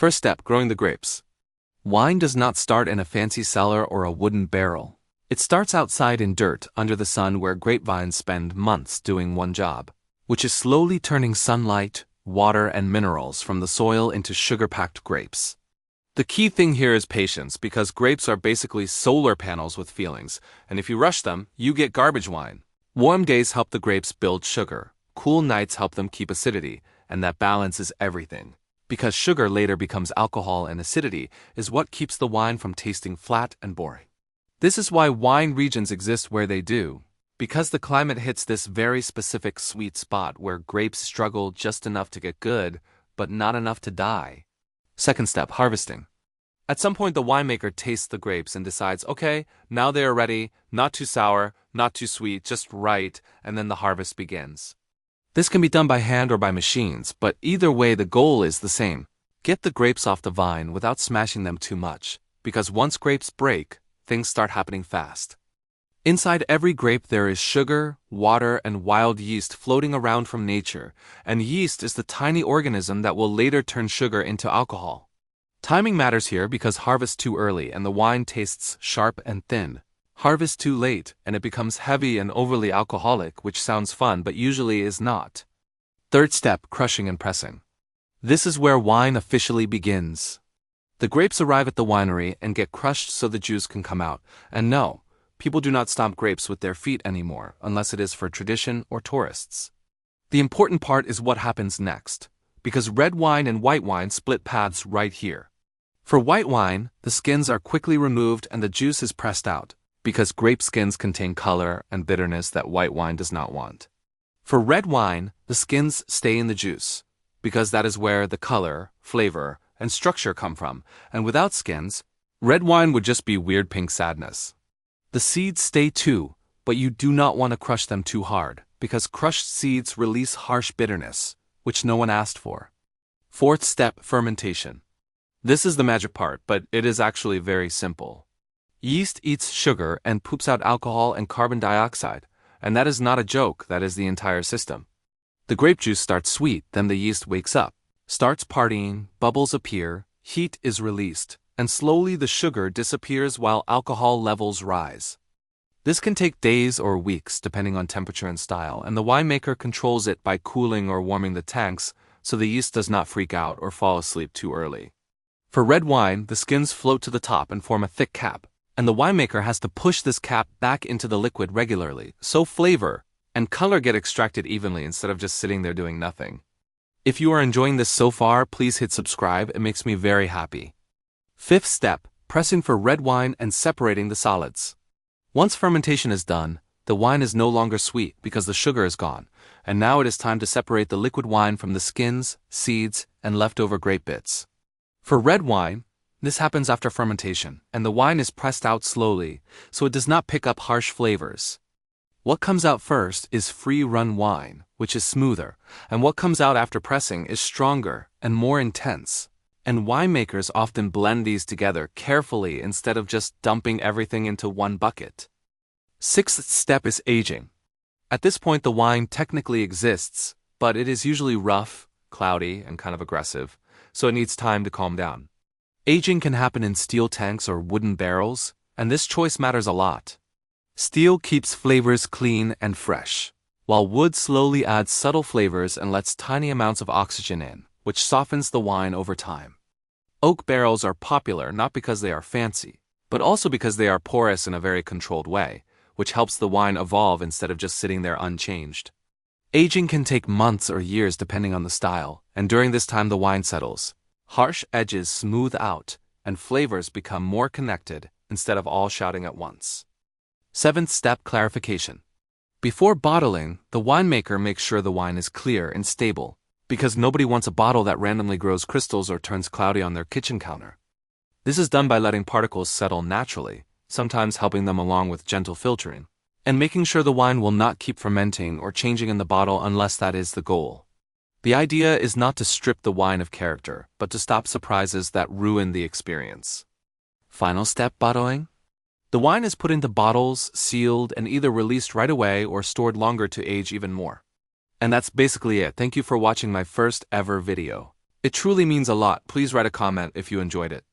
First step, growing the grapes. Wine does not start in a fancy cellar or a wooden barrel. It starts outside in dirt under the sun where grapevines spend months doing one job, which is slowly turning sunlight, water, and minerals from the soil into sugar-packed grapes. The key thing here is patience, because grapes are basically solar panels with feelings, and if you rush them, you get garbage wine. Warm days help the grapes build sugar, cool nights help them keep acidity, and that balance is everything. Because sugar later becomes alcohol, and acidity is what keeps the wine from tasting flat and boring. This is why wine regions exist where they do, because the climate hits this very specific sweet spot where grapes struggle just enough to get good, but not enough to die. Second step, harvesting. At some point the winemaker tastes the grapes and decides, okay, now they are ready, not too sour, not too sweet, just right, and then the harvest begins. This can be done by hand or by machines, but either way the goal is the same. Get the grapes off the vine without smashing them too much, because once grapes break, things start happening fast. Inside every grape there is sugar, water, and wild yeast floating around from nature, and yeast is the tiny organism that will later turn sugar into alcohol. Timing matters here because harvest too early and the wine tastes sharp and thin. Harvest too late and it becomes heavy and overly alcoholic, which sounds fun but usually is not. Third step, crushing and pressing. This is where wine officially begins. The grapes arrive at the winery and get crushed so the juice can come out. And no, people do not stomp grapes with their feet anymore, unless it is for tradition or tourists. The important part is what happens next, because red wine and white wine split paths right here. For white wine, the skins are quickly removed and the juice is pressed out, because grape skins contain color and bitterness that white wine does not want. For red wine, the skins stay in the juice, because that is where the color, flavor, and structure come from, and without skins, red wine would just be weird pink sadness. The seeds stay too, but you do not want to crush them too hard, because crushed seeds release harsh bitterness, which no one asked for. Fourth step, fermentation. This is the magic part, but it is actually very simple. Yeast eats sugar and poops out alcohol and carbon dioxide, and that is not a joke, that is the entire system. The grape juice starts sweet, then the yeast wakes up, starts partying, bubbles appear, heat is released, and slowly the sugar disappears while alcohol levels rise. This can take days or weeks depending on temperature and style, and the winemaker controls it by cooling or warming the tanks so the yeast does not freak out or fall asleep too early. For red wine, the skins float to the top and form a thick cap, and the winemaker has to push this cap back into the liquid regularly, so flavor and color get extracted evenly instead of just sitting there doing nothing. If you are enjoying this so far, please hit subscribe, it makes me very happy. Fifth step, pressing for red wine and separating the solids. Once fermentation is done, the wine is no longer sweet because the sugar is gone, and now it is time to separate the liquid wine from the skins, seeds, and leftover grape bits. For red wine, this happens after fermentation, and the wine is pressed out slowly, so it does not pick up harsh flavors. What comes out first is free-run wine, which is smoother, and what comes out after pressing is stronger and more intense. And winemakers often blend these together carefully instead of just dumping everything into one bucket. Sixth step is aging. At this point the wine technically exists, but it is usually rough, cloudy, and kind of aggressive, so it needs time to calm down. Aging can happen in steel tanks or wooden barrels, and this choice matters a lot. Steel keeps flavors clean and fresh, while wood slowly adds subtle flavors and lets tiny amounts of oxygen in, which softens the wine over time. Oak barrels are popular not because they are fancy, but also because they are porous in a very controlled way, which helps the wine evolve instead of just sitting there unchanged. Aging can take months or years depending on the style, and during this time the wine settles. Harsh edges smooth out, and flavors become more connected instead of all shouting at once. Seventh step, clarification. Before bottling, the winemaker makes sure the wine is clear and stable, because nobody wants a bottle that randomly grows crystals or turns cloudy on their kitchen counter. This is done by letting particles settle naturally, sometimes helping them along with gentle filtering, and making sure the wine will not keep fermenting or changing in the bottle unless that is the goal. The idea is not to strip the wine of character, but to stop surprises that ruin the experience. Final step, bottling. The wine is put into bottles, sealed, and either released right away or stored longer to age even more. And that's basically it. Thank you for watching my first ever video. It truly means a lot. Please write a comment if you enjoyed it.